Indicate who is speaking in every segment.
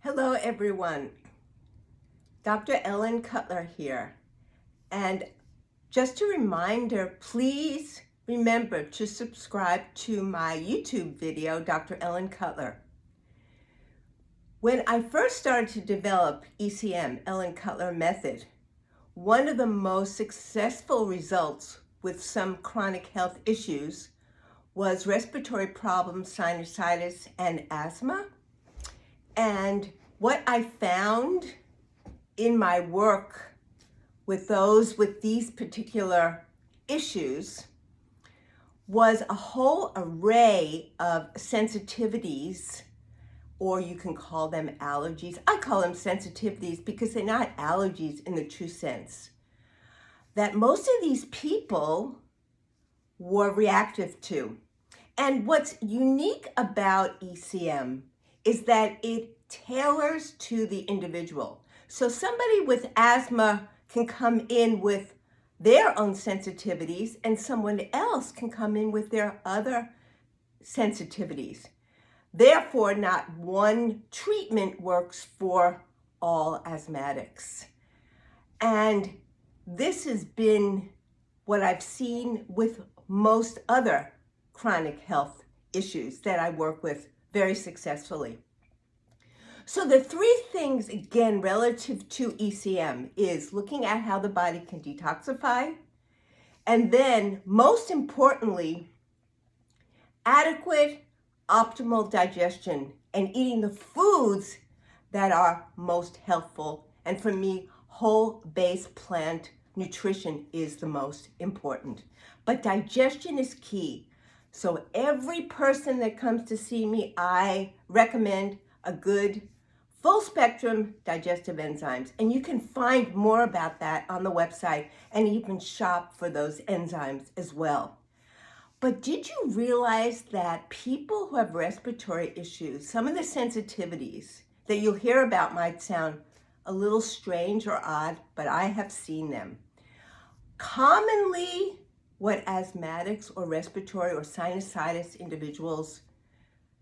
Speaker 1: Hello everyone, Dr. Ellen Cutler here. And just a reminder, please remember to subscribe to my YouTube video, Dr. Ellen Cutler. When I first started to develop ECM, Ellen Cutler method, one of the most successful results with some chronic health issues was respiratory problems, sinusitis, and asthma. And what I found in my work with those with these particular issues was a whole array of sensitivities, or you can call them allergies. I call them sensitivities because they're not allergies in the true sense, that most of these people were reactive to. And what's unique about ECM is that it tailors to the individual. So somebody with asthma can come in with their own sensitivities, and someone else can come in with their other sensitivities. Therefore, not one treatment works for all asthmatics. And this has been what I've seen with most other chronic health issues that I work with very successfully. So the three things, again, relative to ECM is looking at how the body can detoxify, and then, most importantly, adequate, optimal digestion and eating the foods that are most healthful. And for me, whole-based plant nutrition is the most important. But digestion is key. So every person that comes to see me, I recommend a good full spectrum digestive enzymes. And you can find more about that on the website and even shop for those enzymes as well. But did you realize that people who have respiratory issues, some of the sensitivities that you'll hear about might sound a little strange or odd, but I have seen them. Commonly, what asthmatics or respiratory or sinusitis individuals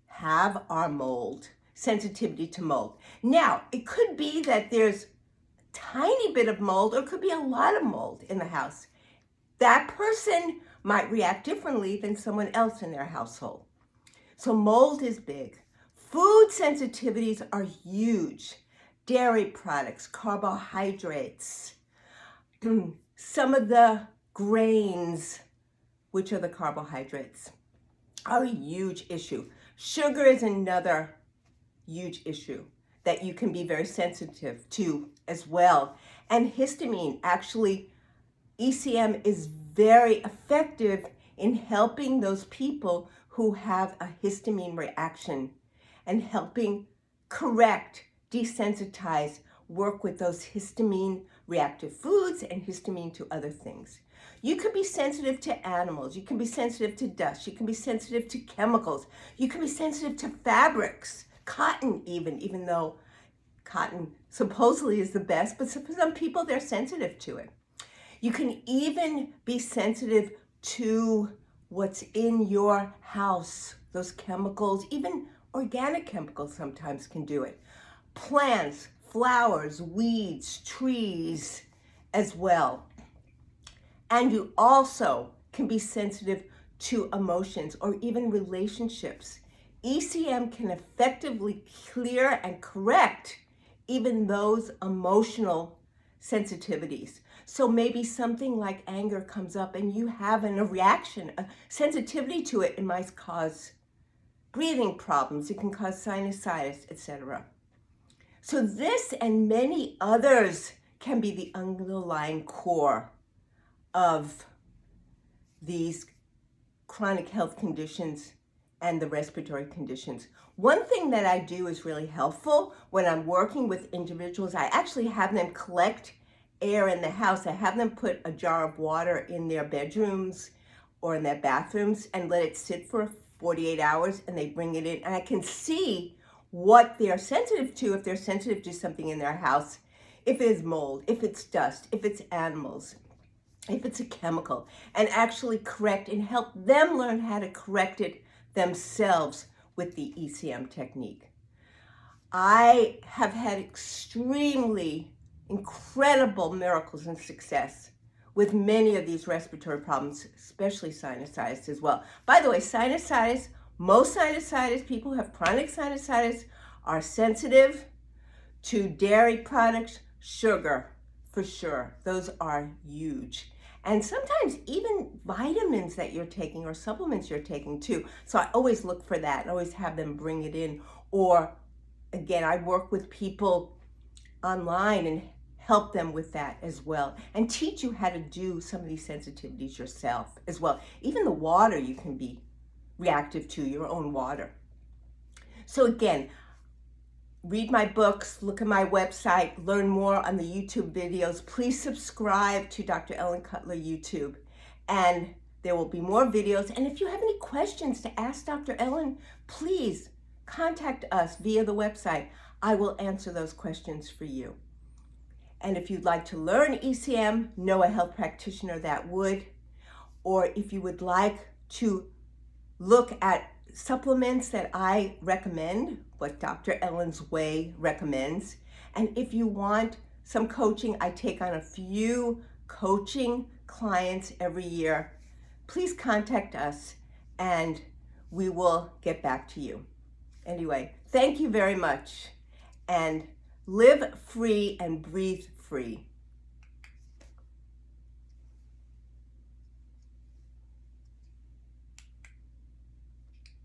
Speaker 1: have are mold, sensitivity to mold. Now, it could be that there's a tiny bit of mold, or it could be a lot of mold in the house. That person might react differently than someone else in their household. So mold is big. Food sensitivities are huge. Dairy products, carbohydrates, some of the grains, which are the carbohydrates, are a huge issue. Sugar is another huge issue that you can be very sensitive to as well. And histamine, actually, ECM is very effective in helping those people who have a histamine reaction and helping correct, desensitize, work with those histamine reactive foods and histamine to other things. You could be sensitive to animals, you can be sensitive to dust, you can be sensitive to chemicals, you can be sensitive to fabrics, cotton even though cotton supposedly is the best, but for some people they're sensitive to it. You can even be sensitive to what's in your house, those chemicals, even organic chemicals sometimes can do it. Plants, flowers, weeds, trees as well. And you also can be sensitive to emotions or even relationships. ECM can effectively clear and correct even those emotional sensitivities. So maybe something like anger comes up and you have a reaction, a sensitivity to it. It might cause breathing problems, it can cause sinusitis, etc. So this and many others can be the underlying core of these chronic health conditions and the respiratory conditions. One thing that I do is really helpful when I'm working with individuals. I actually have them collect air in the house. I have them put a jar of water in their bedrooms or in their bathrooms and let it sit for 48 hours, and they bring it in, and I can see what they're sensitive to, if they're sensitive to something in their house, if it's mold, if it's dust, if it's animals, if it's a chemical, and actually correct and help them learn how to correct it themselves with the ECM technique. I have had extremely incredible miracles and success with many of these respiratory problems, especially sinusitis as well. By the way, sinusitis, most sinusitis, people who have chronic sinusitis are sensitive to dairy products, sugar, for sure. Those are huge. And sometimes even vitamins that you're taking or supplements you're taking too. So I always look for that. I always have them bring it in. Or again, I work with people online and help them with that as well, and teach you how to do some of these sensitivities yourself as well. Even the water you can be reactive to, your own water. So again, read my books, look at my website, learn more on the YouTube videos. Please subscribe to Dr. Ellen Cutler YouTube, and there will be more videos. And if you have any questions to ask Dr. Ellen, please contact us via the website. I will answer those questions for you. And if you'd like to learn ECM, know a health practitioner that would, or if you would like to look at supplements that I recommend, what Dr. Ellen's Way recommends, and if you want some coaching, I take on a few coaching clients every year, please contact us and we will get back to you. Anyway, thank you very much, and live free and breathe free.